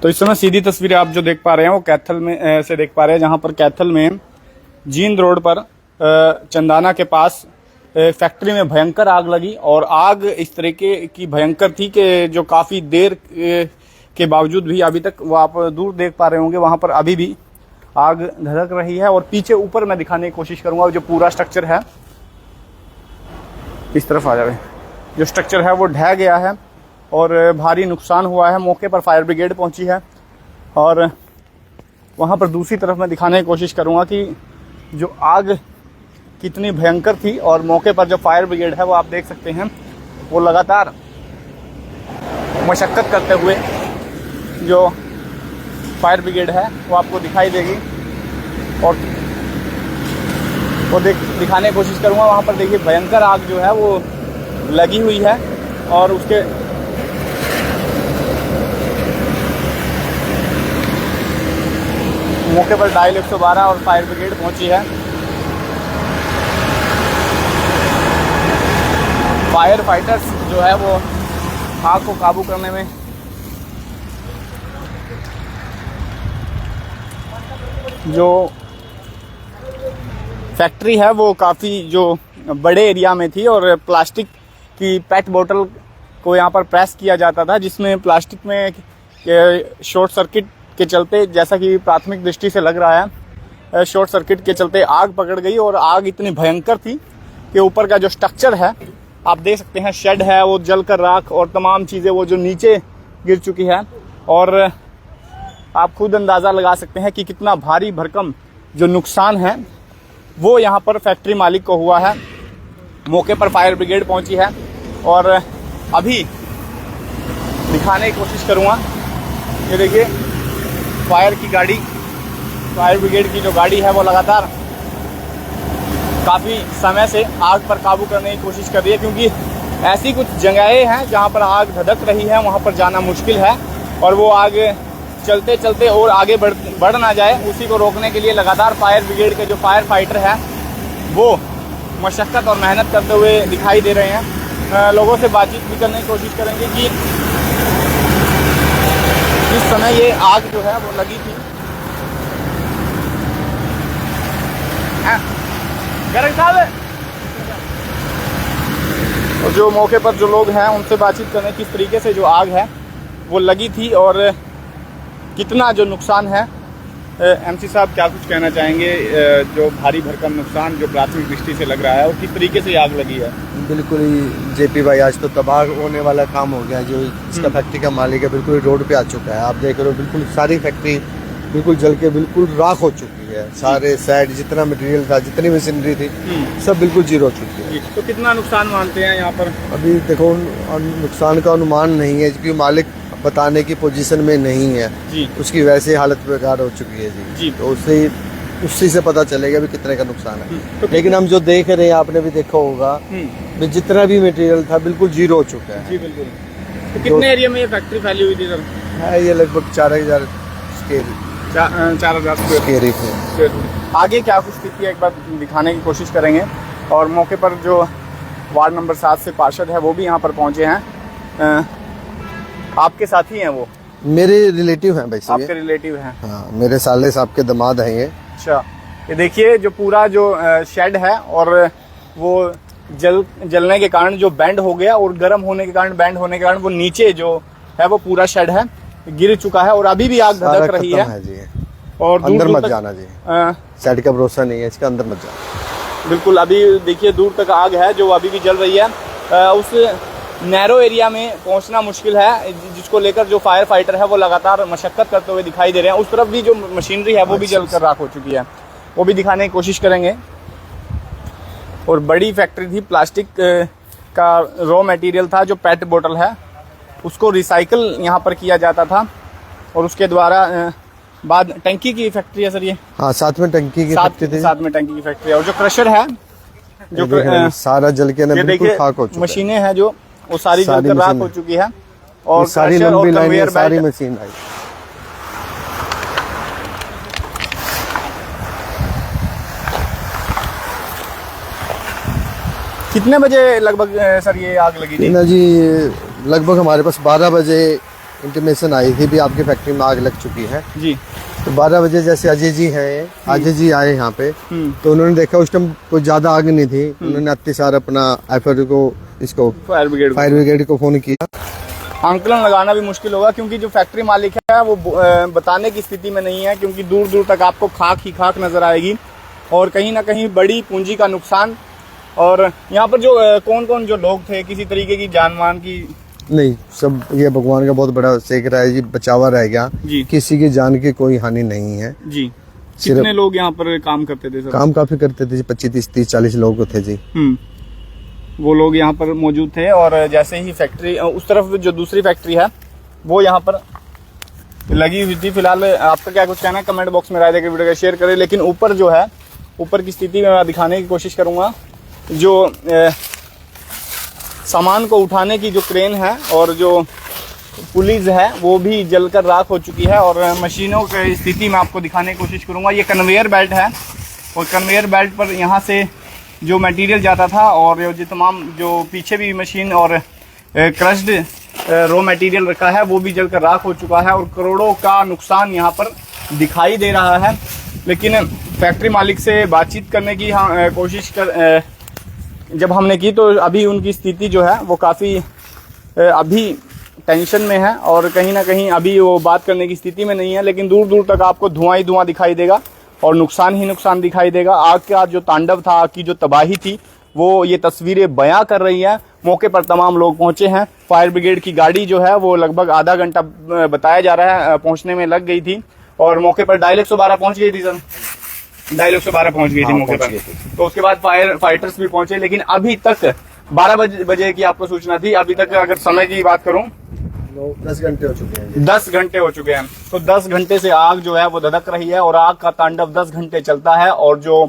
तो इस समय सीधी तस्वीरें आप जो देख पा रहे हैं वो कैथल में से देख पा रहे हैं, जहां पर कैथल में जींद रोड पर चंदाना के पास फैक्ट्री में भयंकर आग लगी। और आग इस तरीके की भयंकर थी कि जो काफ़ी देर के बावजूद भी अभी तक वो आप दूर देख पा रहे होंगे, वहाँ पर अभी भी आग धधक रही है। और पीछे ऊपर मैं दिखाने की कोशिश करूँगा जो पूरा स्ट्रक्चर है, इस तरफ आ जाए, जो स्ट्रक्चर है वो ढह गया है और भारी नुकसान हुआ है। मौके पर फायर ब्रिगेड पहुंची है और वहां पर दूसरी तरफ मैं दिखाने की कोशिश करूंगा कि जो आग कितनी भयंकर थी। और मौके पर जो फायर ब्रिगेड है वो आप देख सकते हैं, वो लगातार मशक्कत करते हुए जो फायर ब्रिगेड है वो आपको दिखाई देगी। और वो दिखाने की कोशिश करूंगा। वहां पर देखिए भयंकर आग जो है वो लगी हुई है और उसके मौके पर डायल 112 और फायर ब्रिगेड पहुंची है। फायर फाइटर्स जो है वो आग को काबू करने में जो फैक्ट्री है वो काफ़ी जो बड़े एरिया में थी और प्लास्टिक की पेट बोतल को यहाँ पर प्रेस किया जाता था, जिसमें प्लास्टिक में शॉर्ट सर्किट के चलते, जैसा कि प्राथमिक दृष्टि से लग रहा है, शॉर्ट सर्किट के चलते आग पकड़ गई। और आग इतनी भयंकर थी कि ऊपर का जो स्ट्रक्चर है आप देख सकते हैं, शेड है वो जलकर राख और तमाम चीज़ें वो जो नीचे गिर चुकी है। और आप खुद अंदाज़ा लगा सकते हैं कि कितना भारी भरकम जो नुकसान है वो यहाँ पर फैक्ट्री मालिक को हुआ है। मौके पर फायर ब्रिगेड पहुँची है और अभी दिखाने की कोशिश करूँगा। ये देखिए फायर की गाड़ी, फायर ब्रिगेड की जो गाड़ी है वो लगातार काफ़ी समय से आग पर काबू करने की कोशिश कर रही है, क्योंकि ऐसी कुछ जगहें हैं जहां पर आग धधक रही है, वहां पर जाना मुश्किल है। और वो आग चलते चलते और आगे बढ़ ना जाए, उसी को रोकने के लिए लगातार फायर ब्रिगेड के जो फायर फाइटर हैं वो मशक्क़त और मेहनत करते हुए दिखाई दे रहे हैं। लोगों से बातचीत भी करने की कोशिश करेंगे कि जिस समय ये आग जो है वो लगी थी, गर्म साहब, और जो मौके पर जो लोग हैं उनसे बातचीत करने किस तरीके से जो आग है वो लगी थी और कितना जो नुकसान है। एमसी साहब क्या कुछ कहना चाहेंगे, जो भारी भरकम नुकसान जो प्राथमिक दृष्टि से लग रहा है और किस तरीके से आग लगी है? बिल्कुल ही जेपी भाई, आज तो तबाह होने वाला काम हो गया। जो इसका फैक्ट्री का मालिक है बिल्कुल रोड पे आ चुका है। आप देख रहे हो बिल्कुल सारी फैक्ट्री बिल्कुल जल के बिल्कुल राख हो चुकी है। सारे साइड जितना मटेरियल था, जितनी मशीनरी थी, सब बिल्कुल जीरो हो चुकी है। तो कितना नुकसान मानते हैं यहाँ पर? अभी देखो नुकसान का अनुमान नहीं है क्योंकि मालिक बताने की पोजीशन में नहीं है जी। उसकी वैसे हालत बेकार हो चुकी है जी। तो उसी से पता चलेगा भी कितने का नुकसान है। तो लेकिन हम जो देख रहे हैं, आपने भी देखा होगा, जितना भी मटेरियल था बिल्कुल जीरो हो चुका है। जी बिल्कुल। तो कितने एरिया में ये फैक्ट्री फैली हुई थी सर? है ये लगभग 4000 स्क्वायर फीट। आगे क्या कुछ स्थिति है एक बार दिखाने की कोशिश करेंगे। और मौके पर जो वार्ड नंबर 7 से पार्षद है वो भी यहाँ पर पहुँचे हैं। आपके साथी हैं वो? मेरे रिलेटिव हैं भाई साहब। आपके रिलेटिव हैं? हाँ, मेरे साले साहब के दामाद हैं ये। अच्छा, ये देखिए जो पूरा जो शेड है और वो जलने के कारण जो बैंड हो गया और गर्म होने के कारण, बैंड होने के कारण वो नीचे जो है वो पूरा शेड है गिर चुका है और अभी भी आग धधक रही है जी। और अंदर मत जाना जी, शेड का भरोसा नहीं है इसका, अंदर मत जाना। बिल्कुल, अभी देखिए दूर तक आग है जो अभी भी जल रही है। उस नैरो एरिया में पहुंचना मुश्किल है, जिसको लेकर जो फायर फाइटर है वो लगातार मशक्कत करते हुए दिखाई दे रहे हैं। उस तरफ भी जो मशीनरी है वो भी जलकर राख हो चुकी है, वो भी दिखाने की कोशिश करेंगे। और बड़ी फैक्ट्री थी, प्लास्टिक का रॉ मटेरियल था, जो पेट बोतल है उसको रिसाइकल यहाँ पर किया जाता था और उसके द्वारा बाद टंकी की फैक्ट्री है सर ये? हाँ, साथ में टंकी की फैक्ट्री थी। साथ में टंकी की फैक्ट्री है। और जो क्रशर है जो सारा जल के बिल्कुल खाक हो चुका है। मशीनें हैं जो वो सारी जलकर राख हो चुकी है और सारी लंबी लाइन, सारी मशीन आई। कितने बजे लगभग सर ये आग लगी थी? ना जी, लगभग हमारे पास 12 बजे इंटीमेशन आई थी भी आपकी फैक्ट्री में आग लग चुकी है। जी। तो 12 बजे जैसे अजय जी हैं, अजय जी आए यहाँ पे, तो उन्होंने देखा उस टाइम कोई ज़्यादा आग नहीं थी। उन्होंने अति सारा अपना एफआर को इसको फायर ब्रिगेड को फ़ोन किया। आंकलन लगाना भी मुश्किल होगा क्योंकि जो फैक्ट्री मालिक है वो बताने की स्थिति में नहीं है, क्योंकि दूर दूर तक आपको खाक ही खाक नजर आएगी और कहीं ना कहीं बड़ी पूंजी का नुकसान। और यहाँ पर जो कौन कौन जो लोग थे, किसी तरीके की जानमान की? नहीं, सब ये भगवान का बहुत बड़ा सेक रहा है जी, बचावा रह गया जी। किसी की जान की कोई हानि नहीं है जी। कितने लोग यहाँ पर काम करते थे सर? काम काफी करते थे, 25 30 40 लोग थे जी। वो लोग यहाँ पर मौजूद थे। और जैसे ही फैक्ट्री उस तरफ जो दूसरी फैक्ट्री है वो यहाँ पर लगी हुई थी। फिलहाल आपका क्या कुछ कहना है कमेंट बॉक्स में राय देकर वीडियो को शेयर करें। लेकिन ऊपर जो है, ऊपर की स्थिति में मैं दिखाने की कोशिश करूंगा। जो सामान को उठाने की जो क्रेन है और जो पुलिस है वो भी जलकर राख हो चुकी है। और मशीनों की स्थिति में आपको दिखाने की कोशिश करूंगा। ये कन्वेयर बेल्ट है और कन्वेयर बेल्ट पर यहाँ से जो मटेरियल जाता था और जो तमाम जो पीछे भी मशीन और क्रश्ड रॉ मटेरियल रखा है वो भी जलकर राख हो चुका है और करोड़ों का नुकसान यहाँ पर दिखाई दे रहा है। लेकिन फैक्ट्री मालिक से बातचीत करने की कोशिश जब हमने की तो अभी उनकी स्थिति जो है वो काफ़ी अभी टेंशन में है और कहीं ना कहीं अभी वो बात करने की स्थिति में नहीं है। लेकिन दूर दूर तक आपको धुआं ही धुआं दिखाई देगा और नुकसान ही नुकसान दिखाई देगा। आग का जो तांडव था, आग की जो तबाही थी, वो ये तस्वीरें बयां कर रही हैं। मौके पर तमाम लोग पहुंचे हैं। फायर ब्रिगेड की गाड़ी जो है वो लगभग आधा घंटा बताया जा रहा है पहुंचने में लग गई थी और मौके पर डायल 112 पहुंच गई थी सर। डायल 112 पहुंच गई थी मौके पर। तो उसके बाद फायर फाइटर्स भी पहुंचे। लेकिन अभी तक 12 बजे की आपको सूचना थी, अभी तक अगर समय की बात करूं 10 घंटे हो चुके हैं। 10 घंटे हो चुके हैं। तो 10 घंटे से आग जो है वो धधक रही है और आग का तांडव 10 घंटे चलता है और जो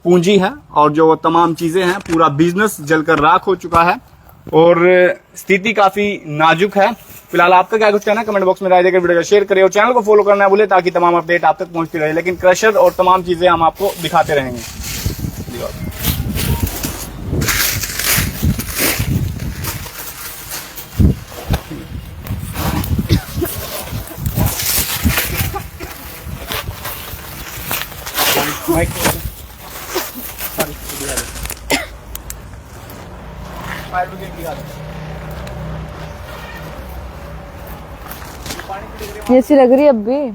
पूंजी है और जो तमाम चीजें हैं, पूरा बिजनेस जलकर राख हो चुका है और स्थिति काफी नाजुक है। फिलहाल आपका क्या कुछ कहना है कमेंट बॉक्स में राय देकर वीडियो को शेयर करें और चैनल को फॉलो करना भूले ताकि तमाम अपडेट आप तक पहुंचती रहे। लेकिन क्रशर और तमाम चीजें हम आपको दिखाते रहेंगे। ऐसी लग रही है अब भी।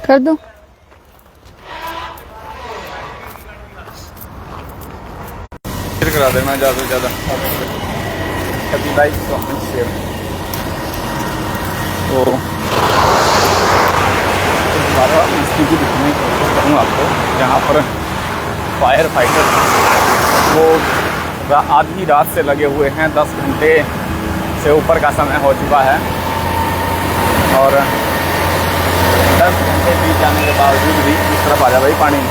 कर दो। करा देना ज़्यादा से ज़्यादा कभी लाइक कमेंट शेयर। तो दोबारा स्थिति दिखने की कोशिश करूँगा आपको, जहाँ पर फायर फाइटर वो आधी रात से लगे हुए हैं। 10 घंटे से ऊपर का समय हो चुका है और 10 घंटे बीत जाने के बावजूद भी इस तरफ आ जा भाई पानी।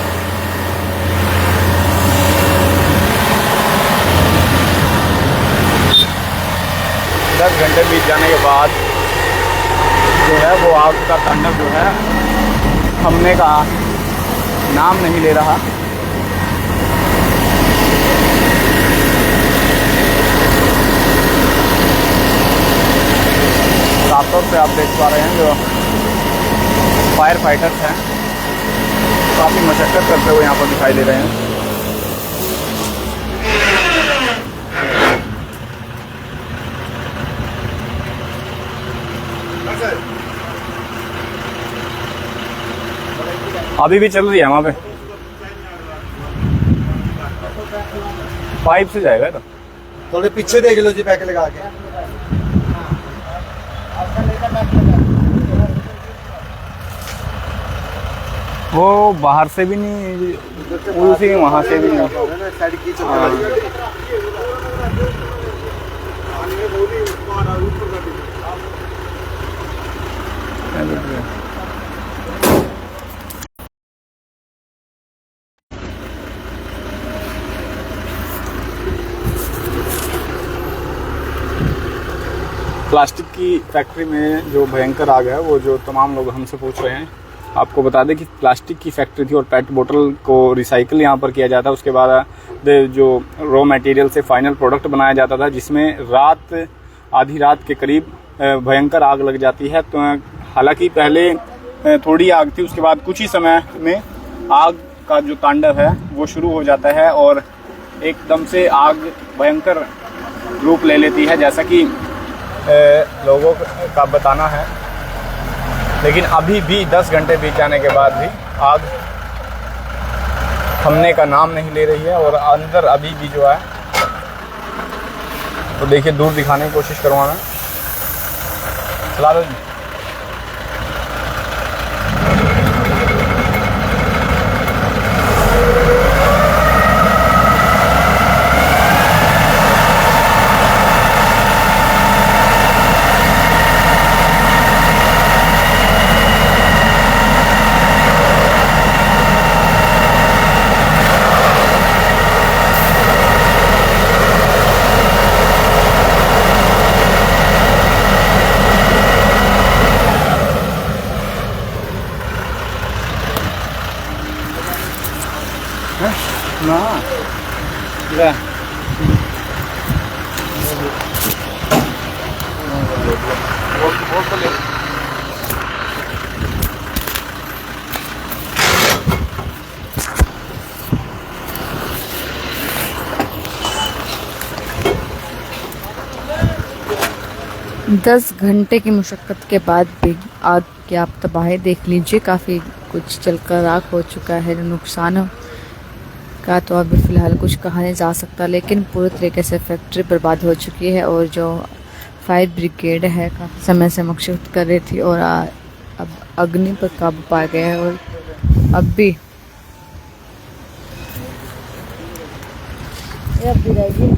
10 घंटे बीत जाने के बाद जो है वो आग का तांडव जो है थमने का नाम नहीं ले रहा। साफ तौर से आप देख पा रहे हैं जो फायर फाइटर्स हैं काफ़ी मशक्कत करते हुए यहाँ पर दिखाई दे रहे हैं। अभी भी चल रही है वहाँ पे, पाइप से जाएगा तो थोड़े पीछे देख लो जी, पैक लगा के। वो बाहर से भी नहीं, उसी वहाँ से भी नहीं। प्लास्टिक की फैक्ट्री में जो भयंकर आग है वो जो तमाम लोग हमसे पूछ रहे हैं, आपको बता दें कि प्लास्टिक की फैक्ट्री थी और पेट बोतल को रिसाइकिल यहाँ पर किया जाता है। उसके बाद जो रॉ मटेरियल से फाइनल प्रोडक्ट बनाया जाता था, जिसमें आधी रात के करीब भयंकर आग लग जाती है। तो हालांकि पहले थोड़ी आग थी, उसके बाद कुछ ही समय में आग का जो तांडव है वो शुरू हो जाता है और एकदम से आग भयंकर रूप ले लेती है, जैसा कि लोगों का बताना है। लेकिन अभी भी 10 घंटे बीत जाने के बाद भी आग थमने का नाम नहीं ले रही है और अंदर अभी भी जो है, तो देखिए दूर दिखाने की कोशिश करूँगा मैं। चला दो। 10 घंटे की मुशक्क़त के बाद भी आग की आप तबाही देख लीजिए। काफ़ी कुछ जलकर राख हो चुका है। नुकसान का तो अभी फ़िलहाल कुछ कहा नहीं जा सकता, लेकिन पूरी तरीके से फैक्ट्री बर्बाद हो चुकी है और जो फायर ब्रिगेड है काफ़ी समय से मशक्क़त कर रही थी और अब अग्नि पर काबू पा गया है। और अब भी रहेगी।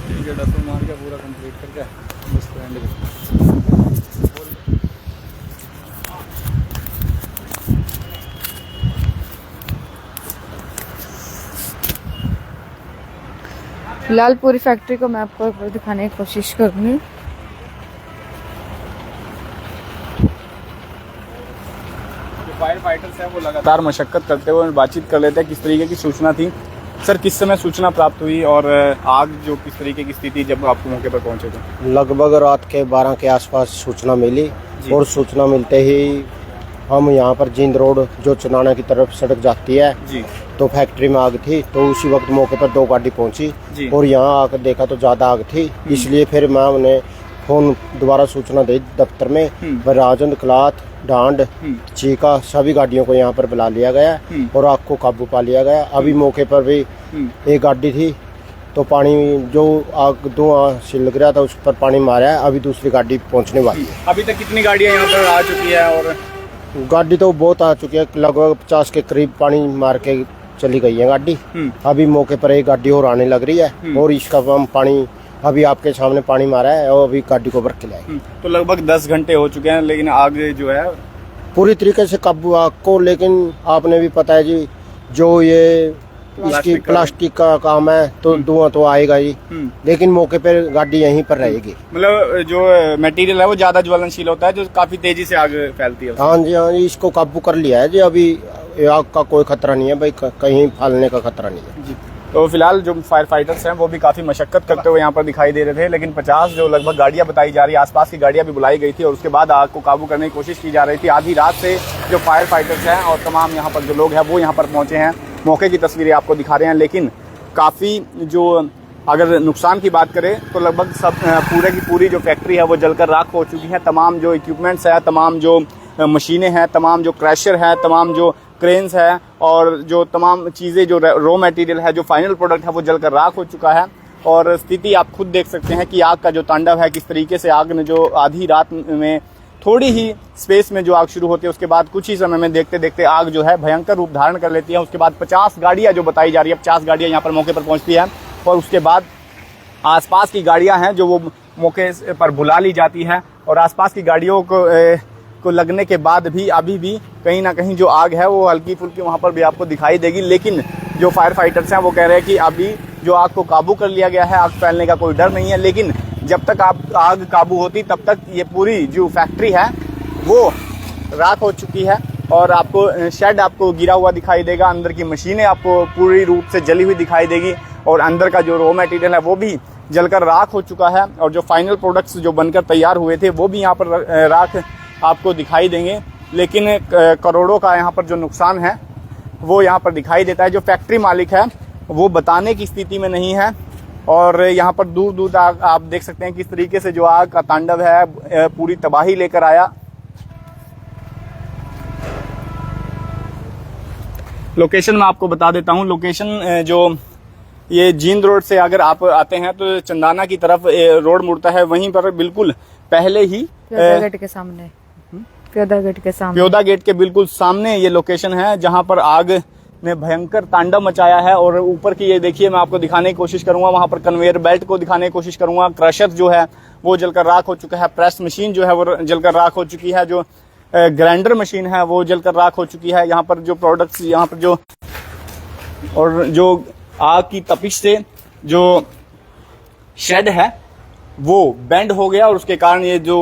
ठीक है, डब्बा मार के पूरा कंप्लीट करके बस एंड फिलहाल पूरी फैक्ट्री को मैं आपको दिखाने की कोशिश करूँगी। फायर फाइटर्स हैं वो लगातार मशक्कत करते हुए बातचीत कर लेते हैं किस तरीके की सूचना थी। सर, किस समय सूचना प्राप्त हुई और आग जो किस तरीके की स्थिति जब आपको मौके पर पहुंचे थे? लगभग रात के 12 के आसपास सूचना मिली और सूचना मिलते ही हम यहाँ पर जींद रोड जो चनाना की तरफ सड़क जाती है जी, तो फैक्ट्री में आग थी, तो उसी वक्त मौके पर 2 गाड़ी पहुंची जी। और यहाँ आकर देखा तो ज़्यादा आग थी, इसलिए फिर मैं उन्हें फ़ोन दोबारा सूचना दी दफ्तर में। राजन, क्लाथ, डांड, चीका सभी गाड़ियों को यहाँ पर बुला लिया गया और आग को काबू पा लिया गया। अभी मौके पर भी एक गाड़ी थी, तो पानी जो आग धुआं से लग रहा था उस पर पानी मारा है। अभी दूसरी गाड़ी पहुँचने वाली है। अभी तक कितनी गाड़ियाँ यहाँ पर आ चुकी है? और गाड़ी तो बहुत आ चुकी है, लगभग 50 के करीब पानी मार के चली गई है गाड़ी। अभी मौके पर एक गाड़ी और आने लग रही है और इसका हम पानी अभी आपके सामने पानी मारा है और अभी गाड़ी को भर के लाए। तो लगभग 10 घंटे हो चुके हैं, लेकिन आग जो है पूरी तरीके से काबू आग को, लेकिन आपने भी पता है जी, जो ये इसकी प्लास्टिक का काम है तो धुआं तो आएगा ही, लेकिन मौके पर गाड़ी यहीं पर रहेगी। मतलब जो मटेरियल है वो ज्यादा ज्वलनशील होता है, जो काफी तेजी से आग फैलती है। हाँ जी, हाँ जी, इसको काबू कर लिया है जी। अभी आग का कोई खतरा नहीं है भाई, कहीं फैलने का खतरा नहीं है जी। तो फिलहाल जो फायर फाइटर्स हैं वो भी काफी मशक्कत करते हुए यहाँ पर दिखाई दे रहे थे, लेकिन 50 जो लगभग गाड़ियां बताई जा रही है, आसपास की गाड़ियां भी बुलाई गई थी और उसके बाद आग को काबू करने की कोशिश की जा रही थी। आधी रात से जो फायर फाइटर्स हैं और तमाम यहाँ पर जो लोग हैं वो यहाँ पर पहुंचे हैं। मौके की तस्वीरें आपको दिखा रहे हैं, लेकिन काफ़ी जो अगर नुकसान की बात करें तो लगभग सब पूरे की पूरी जो फैक्ट्री है वो जलकर राख हो चुकी है। तमाम जो इक्विपमेंट्स है, तमाम जो मशीनें हैं, तमाम जो क्रैशर है, तमाम जो क्रेन्स है और जो तमाम चीज़ें जो रॉ मटेरियल है, जो फाइनल प्रोडक्ट है वो जलकर राख हो चुका है। और स्थिति आप खुद देख सकते हैं कि आग का जो तांडव है, किस तरीके से आग ने जो आधी रात में थोड़ी ही स्पेस में जो आग शुरू होती है उसके बाद कुछ ही समय में देखते देखते आग जो है भयंकर रूप धारण कर लेती है। उसके बाद 50 गाड़ियां जो बताई जा रही है, 50 गाड़ियां यहाँ पर मौके पर पहुंचती है और उसके बाद आसपास की गाड़ियां हैं जो वो मौके पर बुला ली जाती है और आसपास की गाड़ियों को लगने के बाद भी अभी भी कहीं ना कहीं जो आग है वो हल्की फुल्की वहाँ पर भी आपको दिखाई देगी। लेकिन जो फायर फाइटर्स हैं वो कह रहे हैं कि अभी जो आग को काबू कर लिया गया है, आग फैलने का कोई डर नहीं है, लेकिन जब तक आग काबू होती तब तक ये पूरी जो फैक्ट्री है वो राख हो चुकी है और आपको शेड आपको गिरा हुआ दिखाई देगा, अंदर की मशीनें आपको पूरी रूप से जली हुई दिखाई देगी और अंदर का जो रॉ मटेरियल है वो भी जलकर राख हो चुका है और जो फाइनल प्रोडक्ट्स जो बनकर तैयार हुए थे वो भी यहाँ पर राख आपको दिखाई देंगे। लेकिन करोड़ों का यहाँ पर जो नुकसान है वो यहाँ पर दिखाई देता है। जो फैक्ट्री मालिक है वो बताने की स्थिति में नहीं है और यहाँ पर दूर दूर तक आप देख सकते हैं किस तरीके से जो आग का तांडव है पूरी तबाही लेकर आया। लोकेशन मैं आपको बता देता हूँ। लोकेशन जो ये जींद रोड से अगर आप आते हैं तो चंदाना की तरफ रोड मुड़ता है, वहीं पर बिल्कुल पहले ही प्योदा गेट के सामने, प्योदा गेट के सामने, प्योदा गेट के बिल्कुल सामने ये लोकेशन है जहां पर आग ने भयंकर तांडव मचाया है। और ऊपर की ये देखिए, मैं आपको दिखाने की कोशिश करूंगा, वहां पर कन्वेयर बेल्ट को दिखाने की कोशिश करूंगा। क्रशर जो है वो जलकर राख हो चुका है, प्रेस मशीन जो है वो जलकर राख हो चुकी है, जो ग्राइंडर मशीन है वो जलकर राख हो चुकी है। यहाँ पर जो प्रोडक्ट्स यहाँ पर जो और जो आग की तपिश से जो शेड है वो बेंड हो गया और उसके कारण ये जो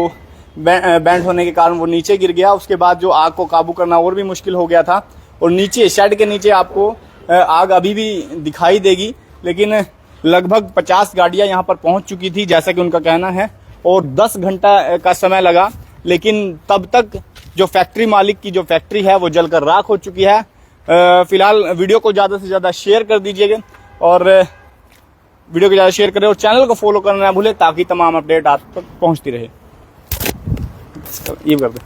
बैंड होने के कारण वो नीचे गिर गया। उसके बाद जो आग को काबू करना और भी मुश्किल हो गया था और नीचे शेड के नीचे आपको आग अभी भी दिखाई देगी, लेकिन लगभग 50 गाड़ियां यहाँ पर पहुंच चुकी थी जैसा कि उनका कहना है और 10 घंटा का समय लगा, लेकिन तब तक जो फैक्ट्री मालिक की जो फैक्ट्री है वो जलकर राख हो चुकी है। फिलहाल वीडियो को ज़्यादा से ज़्यादा शेयर कर दीजिएगा और वीडियो को ज़्यादा शेयर करें और चैनल को फॉलो करना ना भूलें ताकि तमाम अपडेट आप तक पहुँचती रहे। ये कर दो।